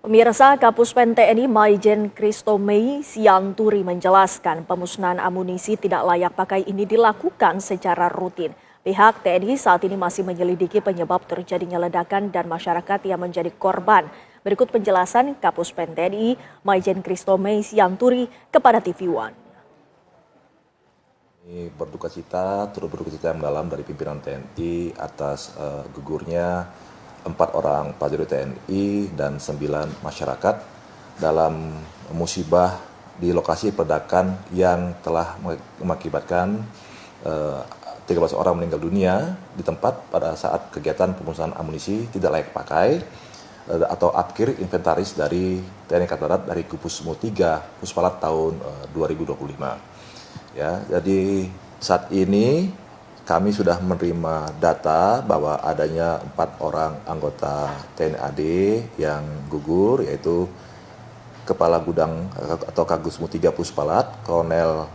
Pemirsa, Kapuspen TNI Maijen Kristomei Sianturi menjelaskan pemusnahan amunisi tidak layak pakai ini dilakukan secara rutin. Pihak TNI saat ini masih menyelidiki penyebab terjadinya ledakan dan masyarakat yang menjadi korban. Berikut penjelasan Kapuspen TNI Maijen Kristomei Sianturi kepada TV One. Turut berduka cita yang mendalam dari pimpinan TNI atas gugurnya 4 orang prajurit TNI dan 9 masyarakat dalam musibah di lokasi ledakan yang telah mengakibatkan 13 orang meninggal dunia di tempat pada saat kegiatan pemusnahan amunisi tidak layak pakai atau akhir inventaris dari TNI Angkatan Darat dari Kupusmu 3 Puspalat tahun 2025. Ya, jadi saat ini kami sudah menerima data bahwa adanya 4 orang anggota TNI AD yang gugur, yaitu Kepala Gudang atau Kagusmu 3 Puspalat, Kolonel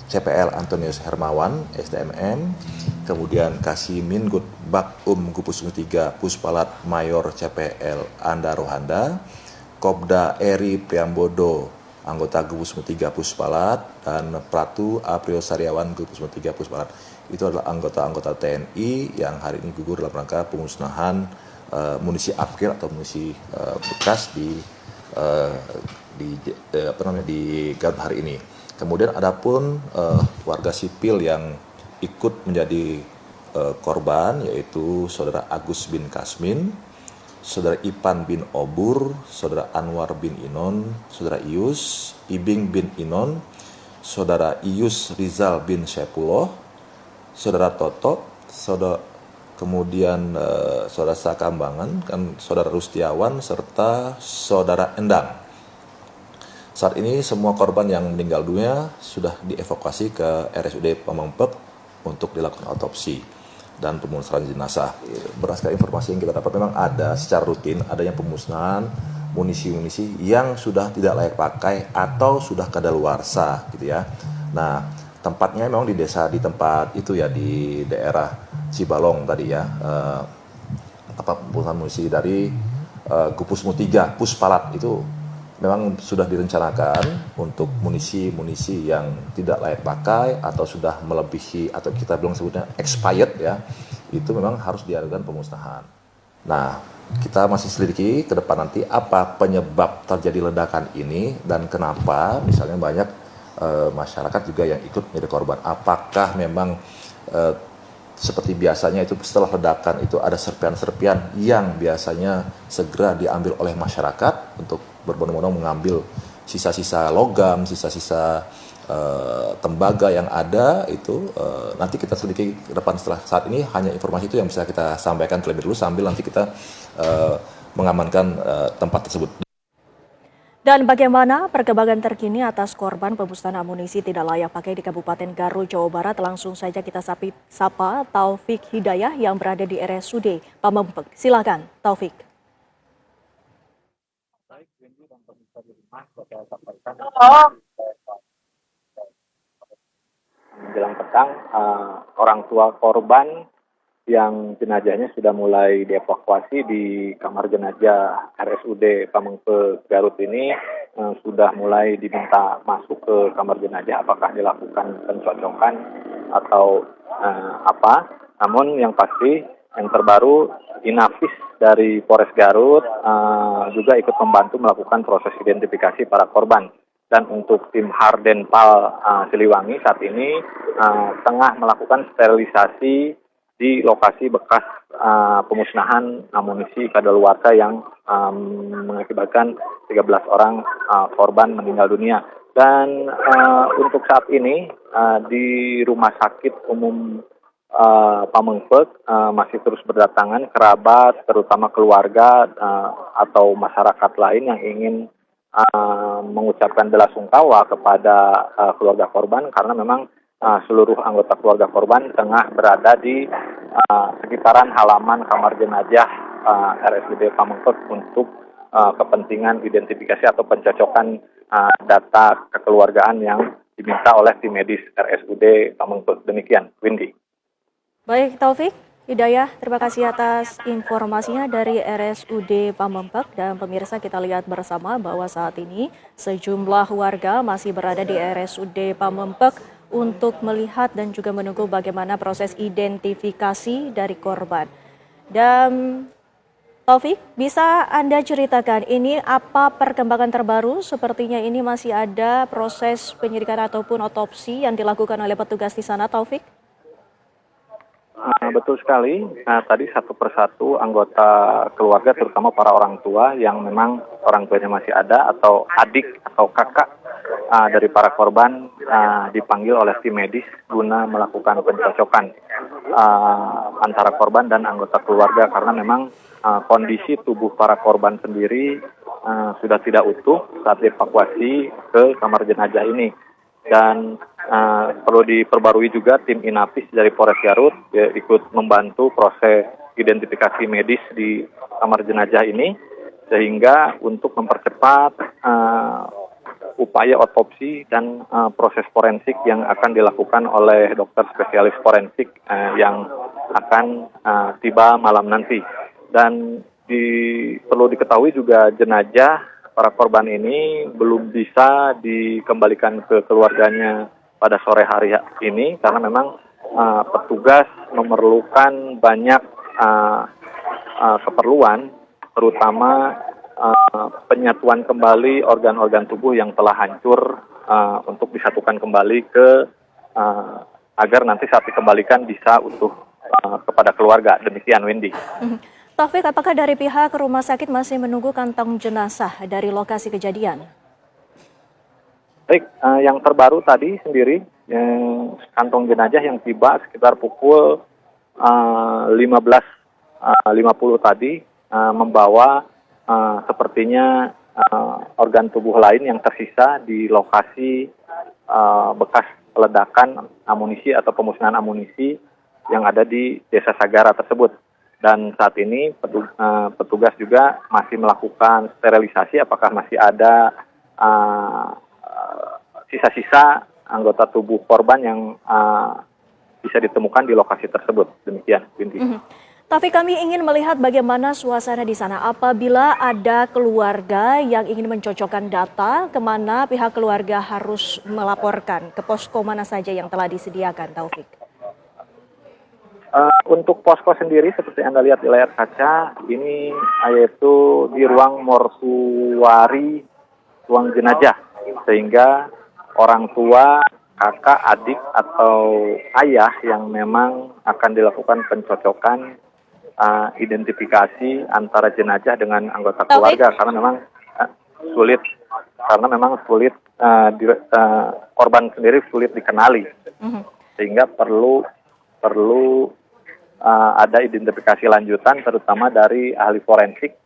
CPL Antonius Hermawan, STMM, kemudian Kasimin Bakum Kupusmu 3 Puspalat Mayor CPL Anda Rohanda, Kopda Eri Priambodo, anggota Kupusmu 3 Puspalat, dan Pratu Aprio Saryawan Kupusmu 3 Puspalat. Itu adalah anggota-anggota TNI yang hari ini gugur dalam rangka pemusnahan munisi akhir atau munisi bekas di Garut hari ini. Kemudian adapun warga sipil yang ikut menjadi korban, yaitu Saudara Agus bin Kasmin, Saudara Ipan bin Obur, Saudara Anwar bin Inon, Saudara Ius, Ibing bin Inon, Saudara Ius Rizal bin Syepullah, Saudara Toto, kemudian Saudara Sakambangan, Saudara Rustiawan, serta Saudara Endang. Saat ini semua korban yang meninggal dunia sudah dievakuasi ke RSUD Pamengpek untuk dilakukan otopsi dan pemusnahan jenazah. Berdasarkan informasi yang kita dapat, memang ada secara rutin adanya pemusnahan munisi-munisi yang sudah tidak layak pakai atau sudah kadaluarsa gitu ya. Nah, tempatnya memang di desa, di tempat itu ya, di daerah Cibalong tadi ya, pemusnahan munisi dari Kupusmu 3 Puspalat itu memang sudah direncanakan untuk munisi-munisi yang tidak layak pakai atau sudah melebihi atau kita bilang sebutnya expired ya, itu memang harus diadakan pemusnahan. Nah, kita masih selidiki ke depan nanti apa penyebab terjadi ledakan ini dan kenapa misalnya banyak masyarakat juga yang ikut menjadi korban. Apakah memang seperti biasanya itu setelah ledakan itu ada serpian-serpian yang biasanya segera diambil oleh masyarakat untuk berbondong-bondong mengambil sisa-sisa logam, sisa-sisa tembaga yang ada itu nanti kita selidiki ke depan. Setelah saat ini hanya informasi itu yang bisa kita sampaikan terlebih dulu sambil nanti kita mengamankan tempat tersebut. Dan bagaimana perkembangan terkini atas korban pemusnahan amunisi tidak layak pakai di Kabupaten Garut, Jawa Barat? Langsung saja kita sapa Taufik Hidayah yang berada di RSUD Pamengpek. Silakan, Taufik. Menjelang petang, orang tua korban yang jenazahnya sudah mulai dievakuasi di kamar jenazah RSUD Pamengpek Garut ini sudah mulai diminta masuk ke kamar jenazah, apakah dilakukan pencocokan atau apa. Namun yang pasti yang terbaru Inafis dari Polres Garut juga ikut membantu melakukan proses identifikasi para korban. Dan untuk tim Hardenpal Siliwangi saat ini tengah melakukan sterilisasi di lokasi bekas pemusnahan amunisi kadaluarsa yang mengakibatkan 13 orang korban meninggal dunia. Dan untuk saat ini di Rumah Sakit Umum Pamengpek masih terus berdatangan kerabat, terutama keluarga atau masyarakat lain yang ingin mengucapkan bela sungkawa kepada keluarga korban, karena memang seluruh anggota keluarga korban tengah berada di sekitaran halaman kamar jenazah RSUD Pamengpek untuk kepentingan identifikasi atau pencocokan data kekeluargaan yang diminta oleh tim medis RSUD Pamengpek. Demikian, Windy. Baik, Taufik. Hidayah, terima kasih atas informasinya dari RSUD Pamengpeuk. Dan pemirsa, kita lihat bersama bahwa saat ini sejumlah warga masih berada di RSUD Pamengpeuk untuk melihat dan juga menunggu bagaimana proses identifikasi dari korban. Dan Taufik, bisa Anda ceritakan ini apa perkembangan terbaru? Sepertinya ini masih ada proses penyidikan ataupun otopsi yang dilakukan oleh petugas di sana, Taufik? Betul sekali. Tadi satu persatu anggota keluarga, terutama para orang tua yang memang orang tuanya masih ada atau adik atau kakak dari para korban dipanggil oleh tim medis guna melakukan pencocokan antara korban dan anggota keluarga karena memang kondisi tubuh para korban sendiri sudah tidak utuh saat dievakuasi ke kamar jenazah ini. Dan perlu diperbarui juga tim Inapis dari Polres Garut ikut membantu proses identifikasi medis di kamar jenazah ini sehingga untuk mempercepat upaya otopsi dan proses forensik yang akan dilakukan oleh dokter spesialis forensik yang akan tiba malam nanti. Dan perlu diketahui juga jenazah para korban ini belum bisa dikembalikan ke keluarganya pada sore hari ini karena memang petugas memerlukan banyak keperluan, terutama penyatuan kembali organ-organ tubuh yang telah hancur untuk disatukan kembali agar nanti saat dikembalikan bisa utuh kepada keluarga. Demikian, Windy. Taufik, apakah dari pihak rumah sakit masih menunggu kantong jenazah dari lokasi kejadian? Baik, yang terbaru tadi sendiri, kantong jenazah yang tiba sekitar pukul 15.50 tadi membawa sepertinya organ tubuh lain yang tersisa di lokasi bekas ledakan amunisi atau pemusnahan amunisi yang ada di Desa Sagara tersebut. Dan saat ini petugas juga masih melakukan sterilisasi apakah masih ada sisa-sisa anggota tubuh korban yang bisa ditemukan di lokasi tersebut. Demikian, Binti. Tapi kami ingin melihat bagaimana suasana di sana apabila ada keluarga yang ingin mencocokkan data, kemana pihak keluarga harus melaporkan, ke posko mana saja yang telah disediakan, Taufik? Untuk posko sendiri seperti Anda lihat di layar kaca, ini yaitu di ruang mortuari, ruang jenazah, sehingga orang tua, kakak, adik, atau ayah yang memang akan dilakukan pencocokan identifikasi antara jenazah dengan anggota keluarga karena memang sulit korban sendiri sulit dikenali sehingga perlu ada identifikasi lanjutan terutama dari ahli forensik,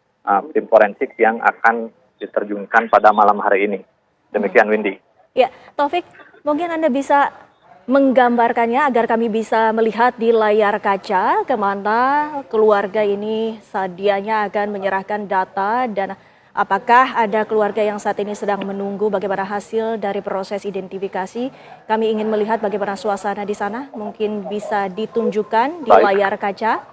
tim forensik yang akan diterjunkan pada malam hari ini. Demikian, Windy. Ya, Taufik, mungkin Anda bisa menggambarkannya agar kami bisa melihat di layar kaca kemana keluarga ini sedianya akan menyerahkan data dan apakah ada keluarga yang saat ini sedang menunggu bagaimana hasil dari proses identifikasi. Kami ingin melihat bagaimana suasana di sana, mungkin bisa ditunjukkan di layar kaca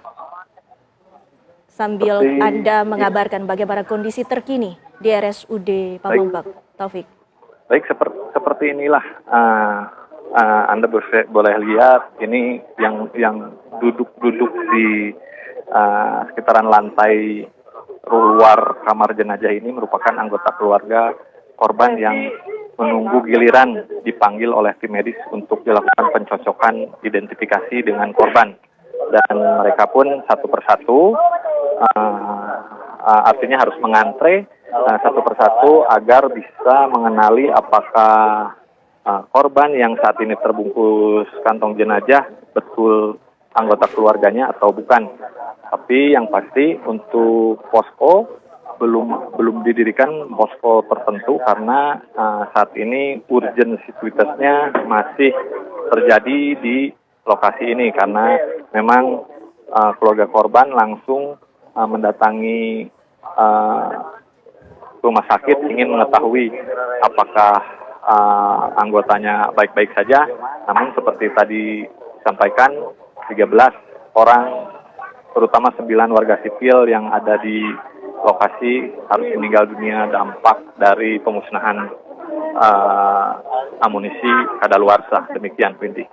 sambil Anda mengabarkan bagaimana kondisi terkini di RSUD Pamengpeuk. Taufik. Baik, seperti inilah Anda boleh lihat ini yang duduk di sekitaran lantai luar kamar jenazah ini merupakan anggota keluarga korban yang menunggu giliran dipanggil oleh tim medis untuk dilakukan pencocokan identifikasi dengan korban. Dan mereka pun satu persatu artinya harus mengantre satu persatu agar bisa mengenali apakah korban yang saat ini terbungkus kantong jenazah betul anggota keluarganya atau bukan. Tapi yang pasti untuk posko belum didirikan posko tertentu karena saat ini urgensitasnya masih terjadi di lokasi ini karena memang keluarga korban langsung mendatangi rumah sakit ingin mengetahui apakah anggotanya baik-baik saja. Namun seperti tadi disampaikan 13 orang terutama 9 warga sipil yang ada di lokasi harus meninggal dunia dampak dari pemusnahan amunisi kadaluarsa. Demikian, Windy.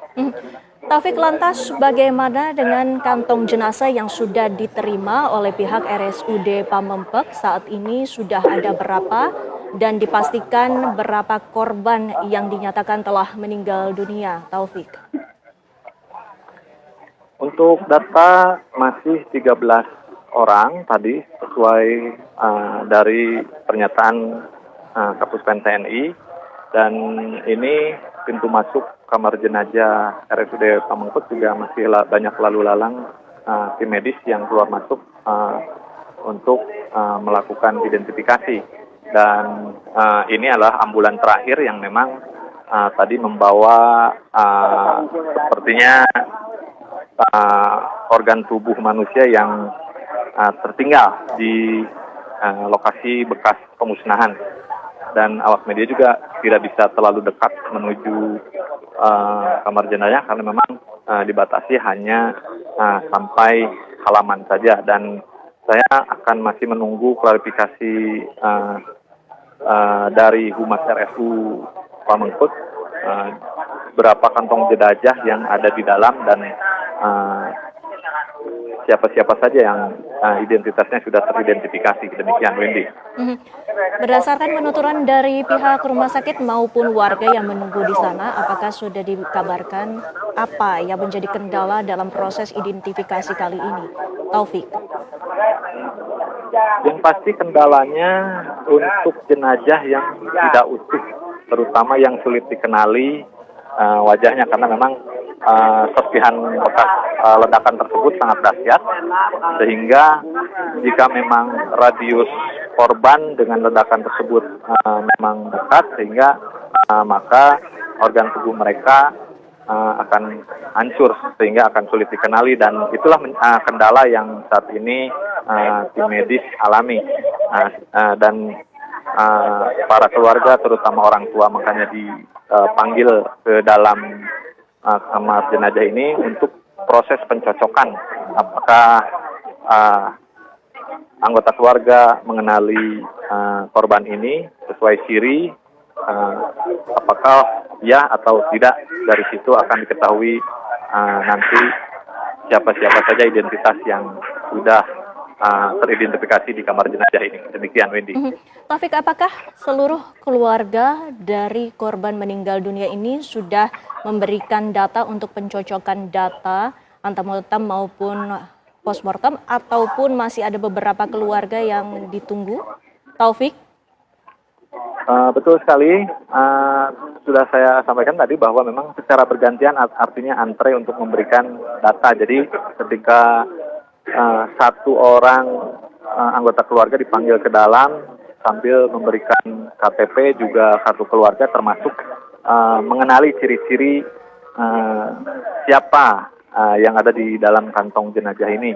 Taufik, lantas bagaimana dengan kantong jenazah yang sudah diterima oleh pihak RSUD Pamengpek? Saat ini sudah ada berapa dan dipastikan berapa korban yang dinyatakan telah meninggal dunia, Taufik? Untuk data masih 13 orang tadi sesuai dari pernyataan Kapuspen TNI, dan ini pintu masuk kamar jenazah RSUD Pamengpek juga masih banyak lalu lalang tim medis yang keluar masuk untuk melakukan identifikasi, dan ini adalah ambulan terakhir yang memang tadi membawa sepertinya organ tubuh manusia yang tertinggal di lokasi bekas pemusnahan, dan awak media juga tidak bisa terlalu dekat menuju kamar jenazah karena memang dibatasi hanya sampai halaman saja, dan saya akan masih menunggu klarifikasi dari Humas RSU Pamengpek berapa kantong jenazah yang ada di dalam dan siapa-siapa saja yang identitasnya sudah teridentifikasi. Demikian, Wendy. Berdasarkan penuturan dari pihak rumah sakit maupun warga yang menunggu di sana, apakah sudah dikabarkan apa yang menjadi kendala dalam proses identifikasi kali ini, Taufik? Yang pasti kendalanya untuk jenazah yang tidak utuh, terutama yang sulit dikenali wajahnya, karena memang serpihan bekas ledakan tersebut sangat dahsyat, sehingga jika memang radius korban dengan ledakan tersebut memang dekat, sehingga maka organ tubuh mereka akan hancur sehingga akan sulit dikenali, dan itulah kendala yang saat ini tim medis alami, dan para keluarga terutama orang tua makanya dipanggil ke dalam kamar jenazah ini untuk proses pencocokan apakah anggota keluarga mengenali korban ini sesuai ciri, apakah ya atau tidak. Dari situ akan diketahui nanti siapa-siapa saja identitas yang sudah teridentifikasi di kamar jenazah ini. Demikian, Wendy. Taufik, apakah seluruh keluarga dari korban meninggal dunia ini sudah memberikan data untuk pencocokan data antemortem maupun postmortem, ataupun masih ada beberapa keluarga yang ditunggu, Taufik? Betul sekali, sudah saya sampaikan tadi bahwa memang secara bergantian, artinya antre untuk memberikan data. Jadi ketika satu orang anggota keluarga dipanggil ke dalam sambil memberikan KTP juga kartu keluarga, termasuk mengenali ciri-ciri siapa yang ada di dalam kantong jenazah ini,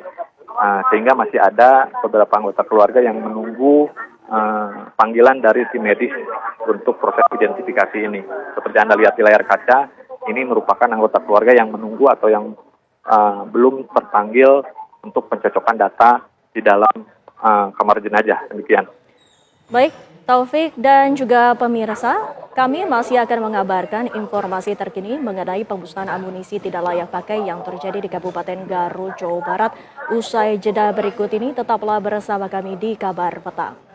sehingga masih ada beberapa anggota keluarga yang menunggu panggilan dari tim medis untuk proses identifikasi ini. Seperti Anda lihat di layar kaca, ini merupakan anggota keluarga yang menunggu atau yang belum terpanggil untuk pencocokan data di dalam kamar jenazah. Demikian. Baik, Taufik dan juga pemirsa, kami masih akan mengabarkan informasi terkini mengenai pemusnahan amunisi tidak layak pakai yang terjadi di Kabupaten Garut, Jawa Barat. Usai jeda berikut ini, tetaplah bersama kami di Kabar Petang.